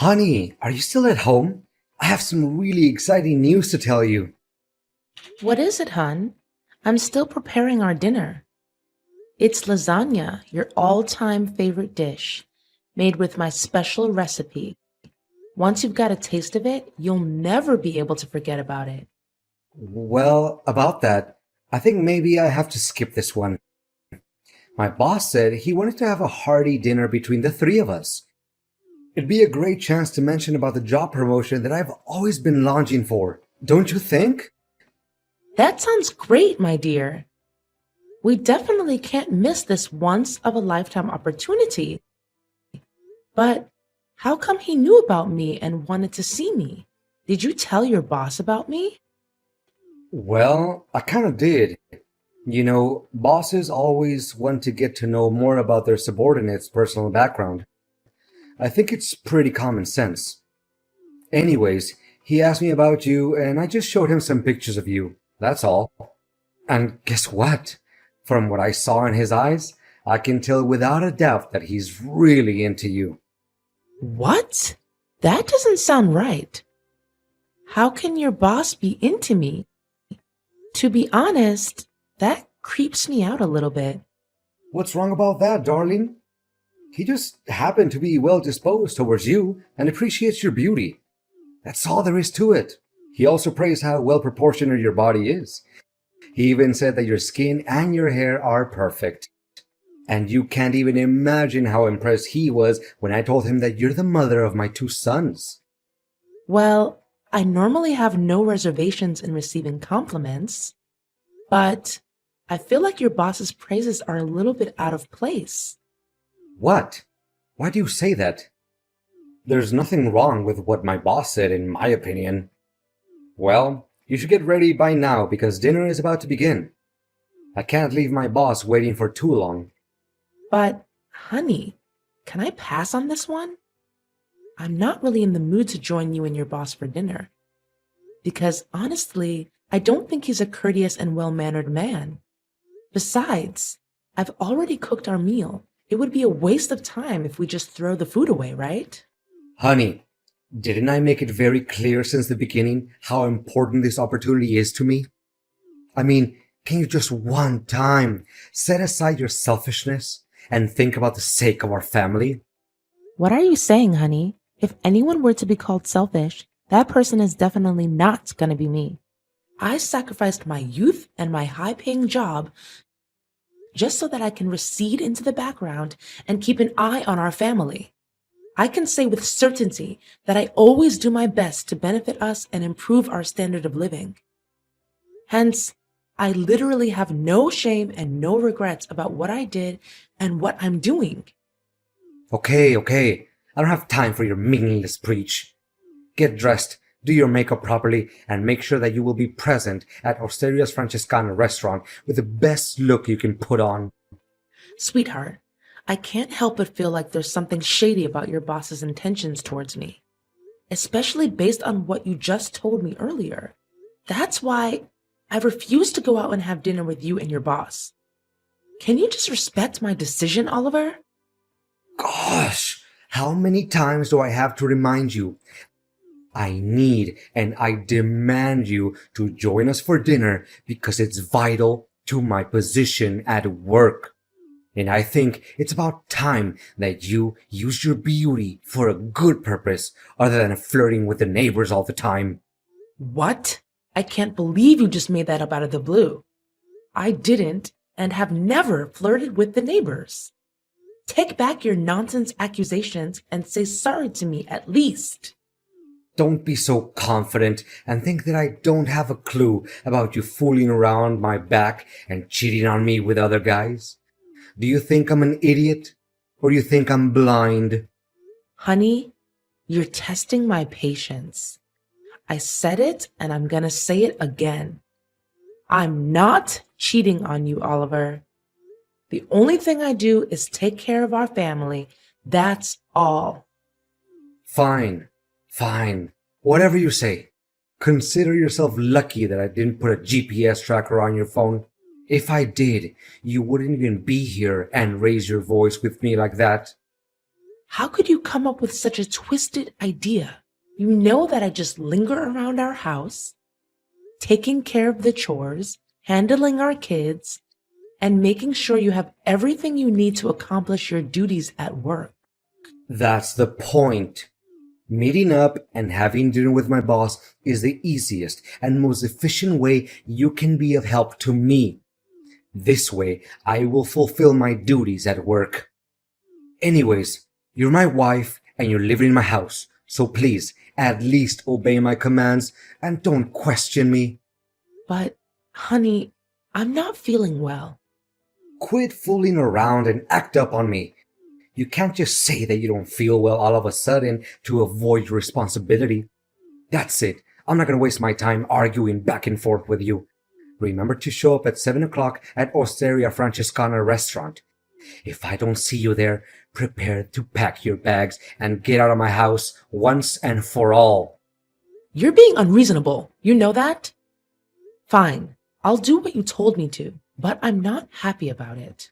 Honey, are you still at home? I have some really exciting news to tell you. What is it, hun? I'm still preparing our dinner. It's lasagna, your all-time favorite dish, made with my special recipe. Once you've got a taste of it, you'll never be able to forget about it. Well, about that, I think maybe I have to skip this one. My boss said he wanted to have a hearty dinner between the three of us. It'd be a great chance to mention about the job promotion that I've always been longing for. Don't you think? That sounds great, my dear. We definitely can't miss this once-of-a-lifetime opportunity. But how come he knew about me and wanted to see me? Did you tell your boss about me? Well, I kind of did. You know, bosses always want to get to know more about their subordinates' personal background. I think it's pretty common sense. Anyways, he asked me about you, and I just showed him some pictures of you. That's all. And guess what? From what I saw in his eyes, I can tell without a doubt that he's really into you. What? That doesn't sound right. How can your boss be into me? To be honest, that creeps me out a little bit. What's wrong about that, darling? He just happened to be well disposed towards you and appreciates your beauty. That's all there is to it. He also praised how well proportioned your body is. He even said that your skin and your hair are perfect. And you can't even imagine how impressed he was when I told him that you're the mother of my two sons. Well, I normally have no reservations in receiving compliments, but I feel like your boss's praises are a little bit out of place. What? Why do you say that? There's nothing wrong with what my boss said, in my opinion. Well, you should get ready by now because dinner is about to begin. I can't leave my boss waiting for too long. But, honey, can I pass on this one? I'm not really in the mood to join you and your boss for dinner. Because honestly, I don't think he's a courteous and well-mannered man. Besides, I've already cooked our meal. It would be a waste of time if we just throw the food away, right? Honey, didn't I make it very clear since the beginning how important this opportunity is to me? I mean, can you just one time set aside your selfishness and think about the sake of our family? What are you saying, honey? If anyone were to be called selfish, that person is definitely not going to be me. I sacrificed my youth and my high-paying job just so that I can recede into the background and keep an eye on our family. I can say with certainty that I always do my best to benefit us and improve our standard of living. Hence, I literally have no shame and no regrets about what I did and what I'm doing. Okay. I don't have time for your meaningless preach. Get dressed, do your makeup properly, and make sure that you will be present at Osteria's Francescana restaurant with the best look you can put on. Sweetheart, I can't help but feel like there's something shady about your boss's intentions towards me, especially based on what you just told me earlier. That's why I refuse to go out and have dinner with you and your boss. Can you just respect my decision, Oliver? Gosh, how many times do I have to remind you? I need and I demand you to join us for dinner because it's vital to my position at work. And I think it's about time that you use your beauty for a good purpose other than flirting with the neighbors all the time. What? I can't believe you just made that up out of the blue. I didn't and have never flirted with the neighbors. Take back your nonsense accusations and say sorry to me at least. Don't be so confident and think that I don't have a clue about you fooling around my back and cheating on me with other guys. Do you think I'm an idiot? Or you think I'm blind? Honey, you're testing my patience. I said it and I'm gonna say it again. I'm not cheating on you, Oliver. The only thing I do is take care of our family. That's all. Fine. Whatever you say. Consider yourself lucky that I didn't put a GPS tracker on your phone. If I did, you wouldn't even be here and raise your voice with me like that. How could you come up with such a twisted idea? You know that I just linger around our house, taking care of the chores, handling our kids, and making sure you have everything you need to accomplish your duties at work. That's the point. Meeting up and having dinner with my boss is the easiest and most efficient way you can be of help to me. This way, I will fulfill my duties at work. Anyways, you're my wife and you're living in my house, so please, at least obey my commands and don't question me. But, honey, I'm not feeling well. Quit fooling around and act up on me. You can't just say that you don't feel well all of a sudden to avoid your responsibility. That's it. I'm not going to waste my time arguing back and forth with you. Remember to show up at 7 o'clock at Osteria Francescana restaurant. If I don't see you there, prepare to pack your bags and get out of my house once and for all. You're being unreasonable. You know that? Fine. I'll do what you told me to, but I'm not happy about it.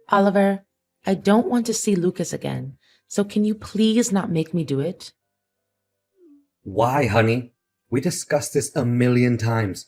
Oliver, I don't want to see Lucas again, so can you please not make me do it? Why, honey? We discussed this a million times.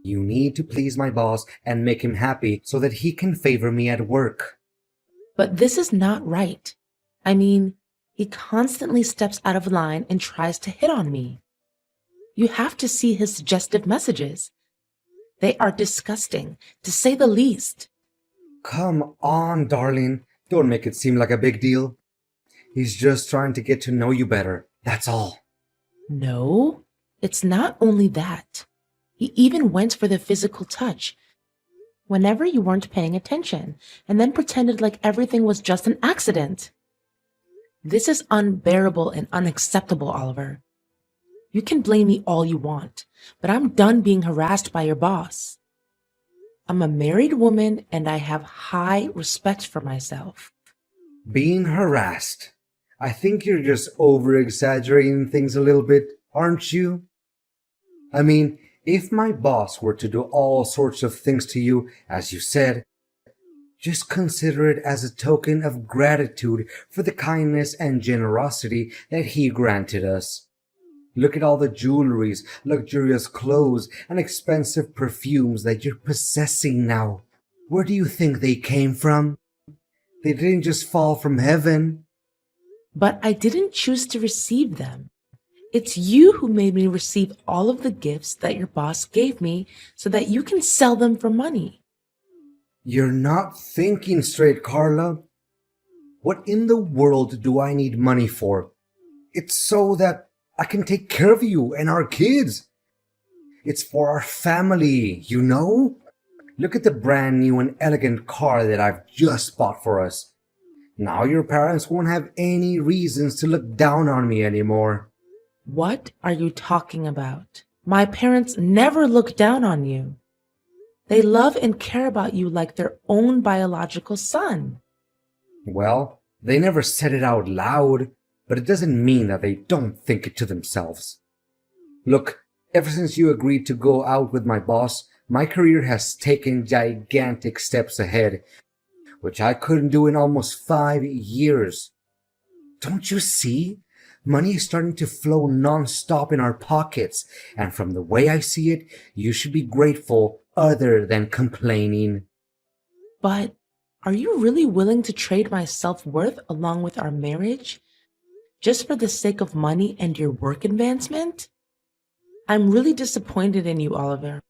You need to please my boss and make him happy so that he can favor me at work. But this is not right. I mean, he constantly steps out of line and tries to hit on me. You have to see his suggestive messages. They are disgusting, to say the least. Come on, darling. Don't make it seem like a big deal. He's just trying to get to know you better. That's all. No, it's not only that. He even went for the physical touch whenever you weren't paying attention and then pretended like everything was just an accident. This is unbearable and unacceptable, Oliver. You can blame me all you want, but I'm done being harassed by your boss. I'm a married woman and I have high respect for myself. Being harassed. I think you're just over-exaggerating things a little bit, aren't you? I mean, if my boss were to do all sorts of things to you, as you said, just consider it as a token of gratitude for the kindness and generosity that he granted us. Look at all the jewelries, luxurious clothes, and expensive perfumes that you're possessing now. Where do you think they came from? They didn't just fall from heaven. But I didn't choose to receive them. It's you who made me receive all of the gifts that your boss gave me so that you can sell them for money. You're not thinking straight, Carla. What in the world do I need money for? It's so that I can take care of you and our kids. It's for our family, you know? Look at the brand new and elegant car that I've just bought for us. Now your parents won't have any reasons to look down on me anymore. What are you talking about? My parents never look down on you. They love and care about you like their own biological son. Well, they never said it out loud, but it doesn't mean that they don't think it to themselves. Look, ever since you agreed to go out with my boss, my career has taken gigantic steps ahead, which I couldn't do in almost 5 years. Don't you see? Money is starting to flow non-stop in our pockets, and from the way I see it, you should be grateful other than complaining. But are you really willing to trade my self-worth along with our marriage just for the sake of money and your work advancement? I'm really disappointed in you, Oliver.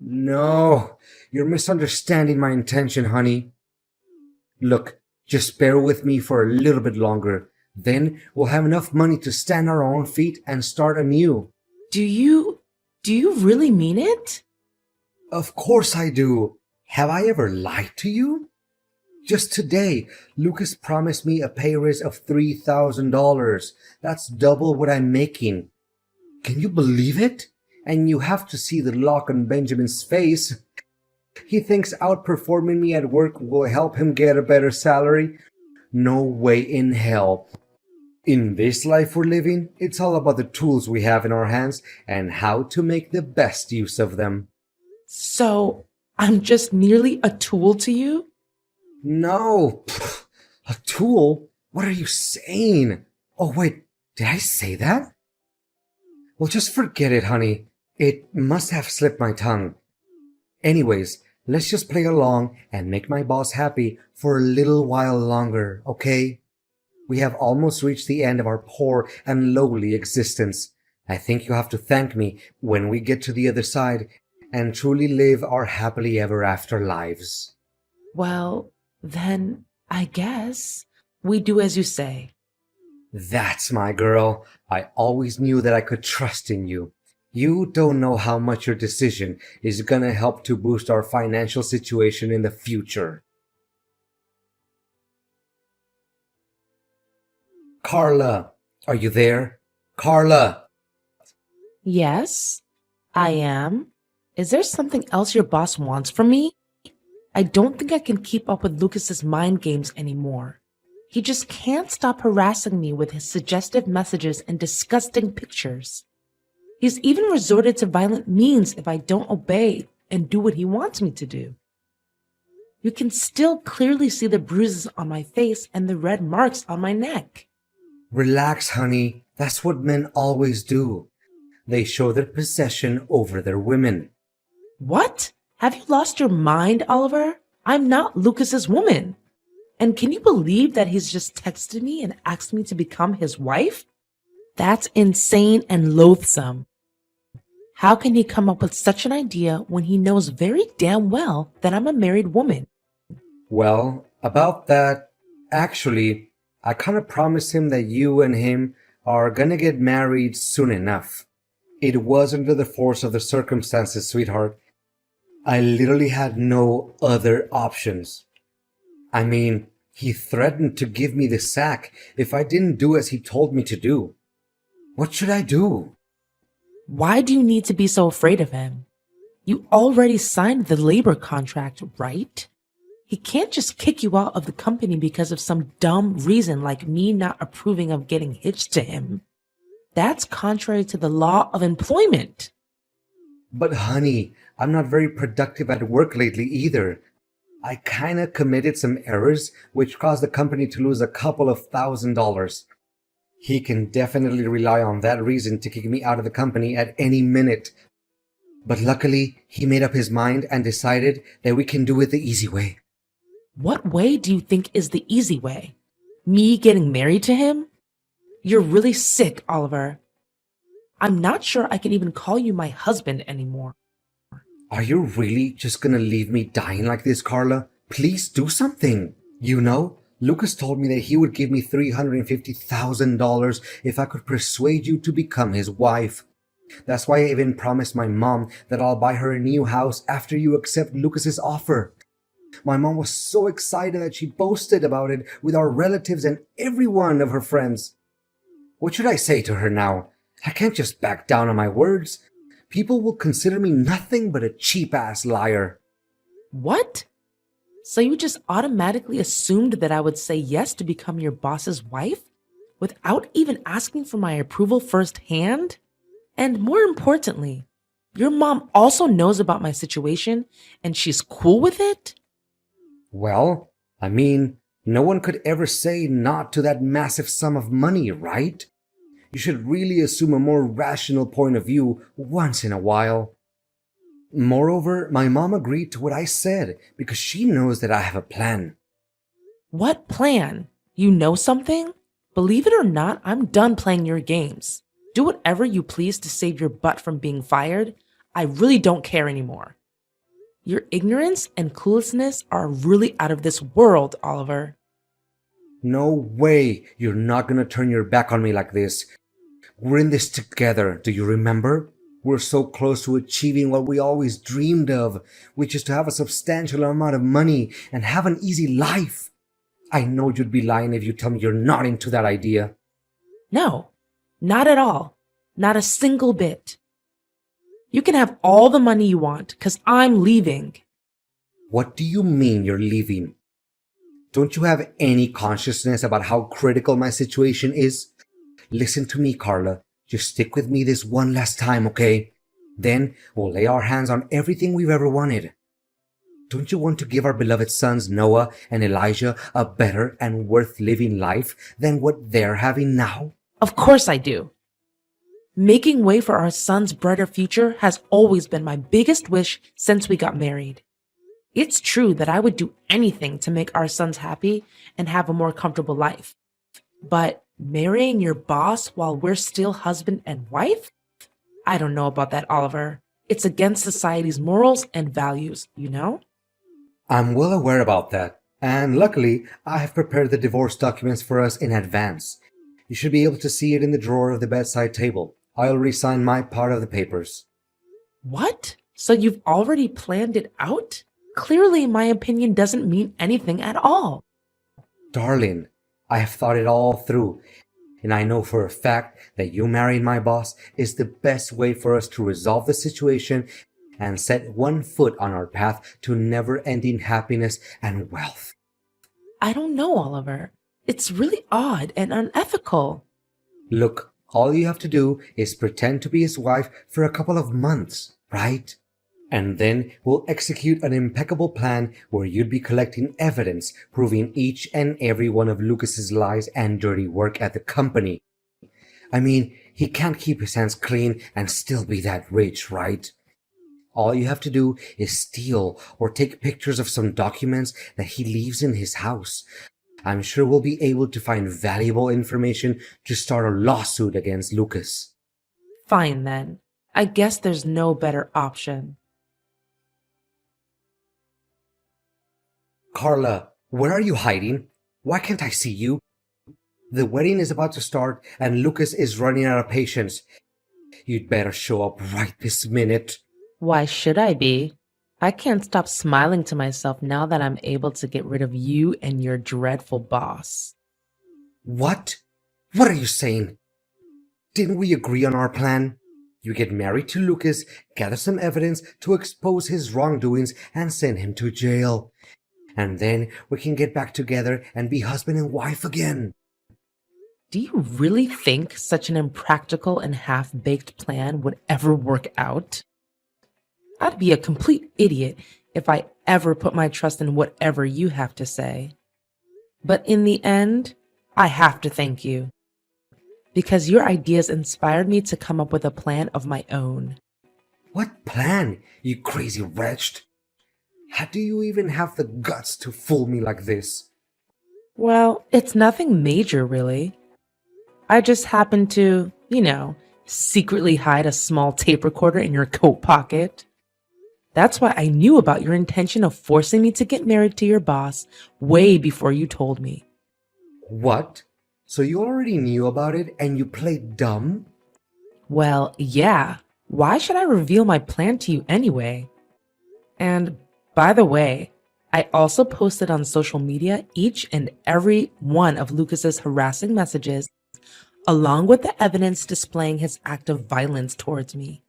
No, you're misunderstanding my intention, honey. Look, just bear with me for a little bit longer. Then we'll have enough money to stand on our own feet and start anew. Do you really mean it? Of course I do. Have I ever lied to you? Just today, Lucas promised me a pay raise of $3,000. That's double what I'm making. Can you believe it? And you have to see the look on Benjamin's face. He thinks outperforming me at work will help him get a better salary. No way in hell. In this life we're living, it's all about the tools we have in our hands and how to make the best use of them. So, I'm just merely a tool to you? No, pff, a tool? What are you saying? Oh, wait, did I say that? Well, just forget it, honey. It must have slipped my tongue. Anyways, let's just play along and make my boss happy for a little while longer, okay? We have almost reached the end of our poor and lowly existence. I think you have to thank me when we get to the other side and truly live our happily ever after lives. Well, then I guess we do as you say. That's my girl. I always knew that I could trust in you. You don't know how much your decision is gonna help to boost our financial situation in the future. Carla, are you there? Carla! Yes, I am. Is there something else your boss wants from me? I don't think I can keep up with Lucas's mind games anymore. He just can't stop harassing me with his suggestive messages and disgusting pictures. He's even resorted to violent means if I don't obey and do what he wants me to do. You can still clearly see the bruises on my face and the red marks on my neck. Relax, honey. That's what men always do. They show their possession over their women. What? Have you lost your mind, Oliver? I'm not Lucas's woman. And can you believe that he's just texted me and asked me to become his wife? That's insane and loathsome. How can he come up with such an idea when he knows very damn well that I'm a married woman? Well, about that, actually, I kind of promised him that you and him are gonna get married soon enough. It was under the force of the circumstances, sweetheart. I literally had no other options. I mean, he threatened to give me the sack if I didn't do as he told me to do. What should I do? Why do you need to be so afraid of him? You already signed the labor contract, right? He can't just kick you out of the company because of some dumb reason like me not approving of getting hitched to him. That's contrary to the law of employment. But honey, I'm not very productive at work lately either. I kinda committed some errors which caused the company to lose a couple of $1,000s. He can definitely rely on that reason to kick me out of the company at any minute. But luckily, he made up his mind and decided that we can do it the easy way. What way do you think is the easy way? Me getting married to him? You're really sick, Oliver. I'm not sure I can even call you my husband anymore. Are you really just gonna leave me dying like this, Carla? Please do something. You know, Lucas told me that he would give me $350,000 if I could persuade you to become his wife. That's why I even promised my mom that I'll buy her a new house after you accept Lucas's offer. My mom was so excited that she boasted about it with our relatives and every one of her friends. What should I say to her now? I can't just back down on my words. People will consider me nothing but a cheap-ass liar. What? So you just automatically assumed that I would say yes to become your boss's wife without even asking for my approval firsthand? And more importantly, your mom also knows about my situation and she's cool with it? Well, I mean, no one could ever say not to that massive sum of money, right? You should really assume a more rational point of view once in a while. Moreover, my mom agreed to what I said because she knows that I have a plan. What plan? You know something? Believe it or not, I'm done playing your games. Do whatever you please to save your butt from being fired. I really don't care anymore. Your ignorance and cluelessness are really out of this world, Oliver. No way you're not gonna turn your back on me like this. We're in this together, do you remember? We're so close to achieving what we always dreamed of, which is to have a substantial amount of money and have an easy life. I know you'd be lying if you tell me you're not into that idea. No, not at all. Not a single bit. You can have all the money you want, because I'm leaving. What do you mean you're leaving? Don't you have any consciousness about how critical my situation is? Listen to me, Carla. Just stick with me this one last time, okay? Then we'll lay our hands on everything we've ever wanted. Don't you want to give our beloved sons Noah and Elijah a better and worth living life than what they're having now? Of course I do. Making way for our son's brighter future has always been my biggest wish since we got married. It's true that I would do anything to make our sons happy and have a more comfortable life. But marrying your boss while we're still husband and wife? I don't know about that, Oliver. It's against society's morals and values, you know? I'm well aware about that, and luckily, I have prepared the divorce documents for us in advance. You should be able to see it in the drawer of the bedside table. I already signed my part of the papers. What? So you've already planned it out? Clearly, my opinion doesn't mean anything at all. Darling, I have thought it all through, and I know for a fact that you marrying my boss is the best way for us to resolve the situation and set one foot on our path to never-ending happiness and wealth. I don't know, Oliver. It's really odd and unethical. Look, all you have to do is pretend to be his wife for a couple of months, right? And then we'll execute an impeccable plan where you'd be collecting evidence proving each and every one of Lucas's lies and dirty work at the company. I mean, he can't keep his hands clean and still be that rich, right? All you have to do is steal or take pictures of some documents that he leaves in his house. I'm sure we'll be able to find valuable information to start a lawsuit against Lucas. Fine then. I guess there's no better option. Carla, where are you hiding? Why can't I see you? The wedding is about to start and Lucas is running out of patience. You'd better show up right this minute. Why should I be? I can't stop smiling to myself now that I'm able to get rid of you and your dreadful boss. What? What are you saying? Didn't we agree on our plan? You get married to Lucas, gather some evidence to expose his wrongdoings, and send him to jail. And then we can get back together and be husband and wife again. Do you really think such an impractical and half-baked plan would ever work out? I'd be a complete idiot if I ever put my trust in whatever you have to say. But in the end, I have to thank you. Because your ideas inspired me to come up with a plan of my own. What plan, you crazy wretch? How do you even have the guts to fool me like this? Well, it's nothing major, really. I just happened to, secretly hide a small tape recorder in your coat pocket. That's why I knew about your intention of forcing me to get married to your boss way before you told me. What? So you already knew about it and you played dumb? Well, yeah. Why should I reveal my plan to you anyway? And by the way, I also posted on social media each and every one of Lucas's harassing messages, along with the evidence displaying his act of violence towards me.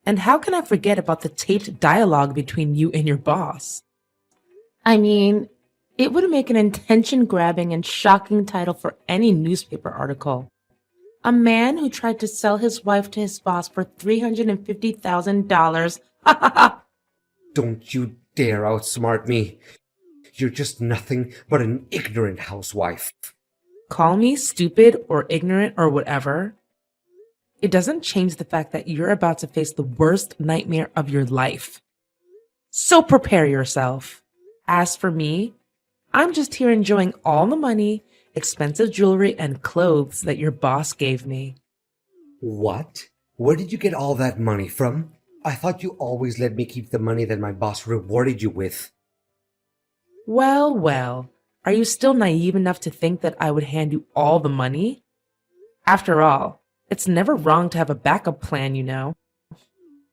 And how can I forget about the taped dialogue between you and your boss? I mean, it would make an attention-grabbing and shocking title for any newspaper article. A man who tried to sell his wife to his boss for $350,000. Ha ha ha! Don't you dare outsmart me. You're just nothing but an ignorant housewife. Call me stupid or ignorant or whatever. It doesn't change the fact that you're about to face the worst nightmare of your life. So prepare yourself. As for me, I'm just here enjoying all the money, expensive jewelry, and clothes that your boss gave me. What? Where did you get all that money from? I thought you always let me keep the money that my boss rewarded you with. Well, well, are you still naive enough to think that I would hand you all the money? After all, it's never wrong to have a backup plan, you know.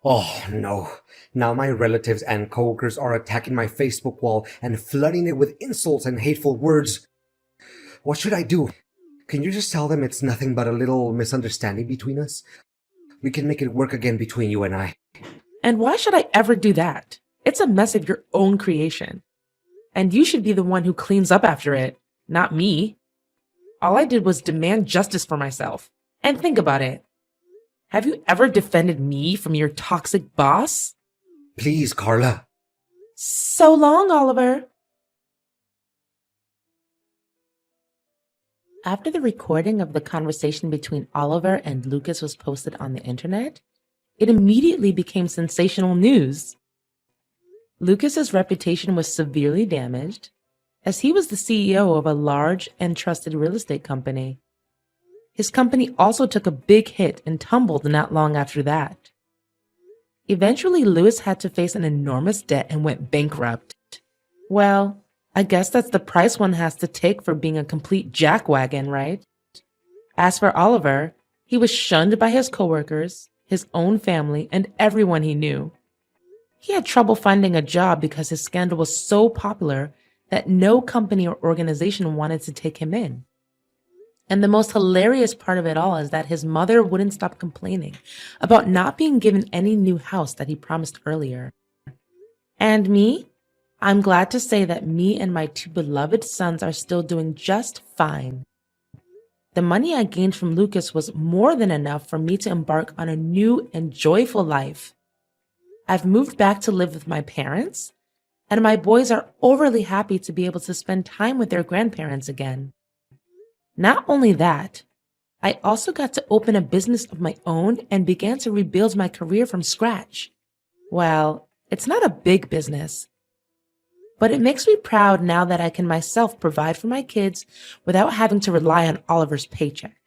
Oh, no. Now my relatives and coworkers are attacking my Facebook wall and flooding it with insults and hateful words. What should I do? Can you just tell them it's nothing but a little misunderstanding between us? We can make it work again between you and I. And why should I ever do that? It's a mess of your own creation. And you should be the one who cleans up after it, not me. All I did was demand justice for myself. And think about it. Have you ever defended me from your toxic boss? Please, Carla. So long, Oliver. After the recording of the conversation between Oliver and Lucas was posted on the internet, it immediately became sensational news. Lucas's reputation was severely damaged, as he was the CEO of a large and trusted real estate company. His company also took a big hit and tumbled not long after that. Eventually, Louis had to face an enormous debt and went bankrupt. Well, I guess that's the price one has to take for being a complete jackwagon, right? As for Oliver, he was shunned by his coworkers, his own family, and everyone he knew. He had trouble finding a job because his scandal was so popular that no company or organization wanted to take him in. And the most hilarious part of it all is that his mother wouldn't stop complaining about not being given any new house that he promised earlier. And me? I'm glad to say that me and my two beloved sons are still doing just fine. The money I gained from Lucas was more than enough for me to embark on a new and joyful life. I've moved back to live with my parents, and my boys are overly happy to be able to spend time with their grandparents again. Not only that, I also got to open a business of my own and began to rebuild my career from scratch. Well, it's not a big business, but it makes me proud now that I can myself provide for my kids without having to rely on Oliver's paycheck.